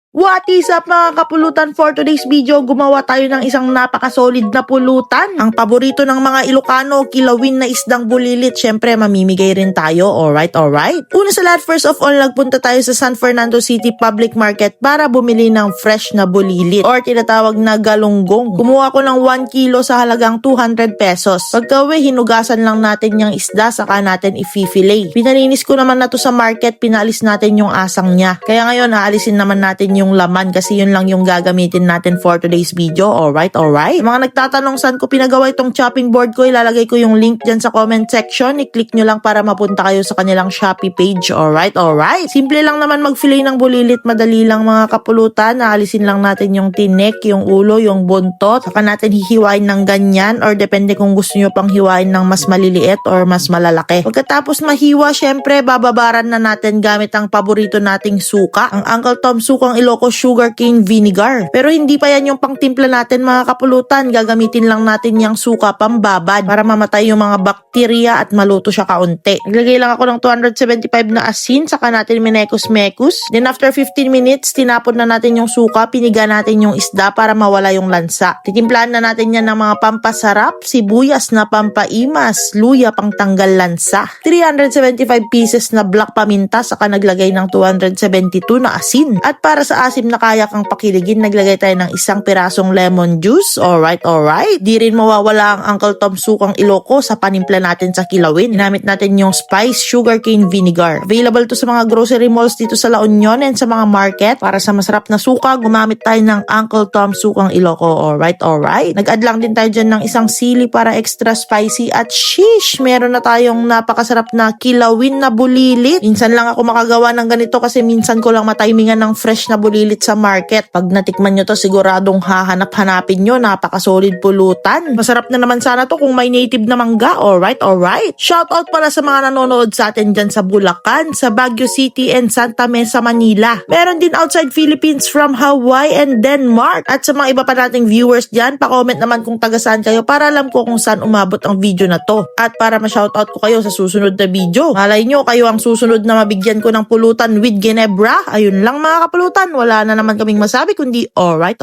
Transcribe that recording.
What is up mga kapulutan? For today's video, gumawa tayo ng isang napaka-solid na pulutan. Ang paborito ng mga Ilocano, kilawin na isdang bulilit. Syempre, mamimigay rin tayo. Alright. Una sa lahat, first of all, nagpunta tayo sa San Fernando City Public Market para bumili ng fresh na bulilit or tinatawag na galunggong. Kumuha ko ng 1 kilo sa halagang 200 pesos. Pagka-uwi, hinugasan lang natin yung isda, saka natin i-fillet. Pinalinis ko naman na to sa market, pinaalis natin yung asang niya. Kaya ngayon, aalisin naman natin yung laman kasi yun lang yung gagamitin natin for today's video. Alright. Mga nagtatanong saan ko pinagawa itong chopping board ko, ilalagay ko yung link dyan sa comment section. I-click nyo lang para mapunta kayo sa kanilang Shopee page. Alright. Simple lang naman mag-fillet ng bulilit. Madali lang mga kapulutan. Naalisin lang natin yung tinik, yung ulo, yung buntot. Saka natin hihiwain ng ganyan or depende kung gusto nyo pang hiwain ng mas maliliit or mas malalaki. Pagkatapos mahiwa, syempre bababaran na natin gamit ang paborito nating suka. Ang Uncle Tom sukang Ilocos sugarcane vinegar. Pero hindi pa yan yung pangtimpla natin mga kapulutan. Gagamitin lang natin yung suka pambabad para mamatay yung mga bakterya at maluto siya kaunti. Naglagay lang ako ng 275 na asin, saka natin minekos-mekos. Then after 15 minutes, tinapon na natin yung suka, piniga natin yung isda para mawala yung lansa. Titimplahan na natin yan ng mga pampasarap, sibuyas na pampaimas, luya pang tanggal lansa. 375 pieces na black paminta, saka naglagay ng 272 na asin. At para sa asim na kaya kang pakiligin, naglagay tayo ng isang pirasong lemon juice. Alright. Di rin mawawala ang Uncle Tom sukang Ilocos sa panimpla natin sa kilawin. Ginamit natin yung spice sugarcane vinegar. Available to sa mga grocery malls dito sa La Union and sa mga market. Para sa masarap na suka, gumamit tayo ng Uncle Tom sukang Ilocos. Alright. Nag-add lang din tayo dyan ng isang sili para extra spicy at sheesh! Meron na tayong napakasarap na kilawin na bulilit. Minsan lang ako makagawa ng ganito kasi minsan ko lang matimingan ng fresh na bulilit sa market. Pag natikman nyo to, siguradong hahanap-hanapin nyo. Napaka-solid pulutan. Masarap na naman sana to kung may native na mangga. Alright. Shoutout pala sa mga nanonood sa atin dyan sa Bulacan, sa Baguio City and Santa Mesa, Manila. Meron din outside Philippines from Hawaii and Denmark. At sa mga iba pa nating viewers dyan, pa-comment naman kung taga saan kayo para alam ko kung saan umabot ang video na to. At para ma-shoutout ko kayo sa susunod na video. Malay nyo, kayo ang susunod na mabigyan ko ng pulutan with Ginebra. Ayun lang mga kapulutan. Wala na naman kaming masabi kundi alright.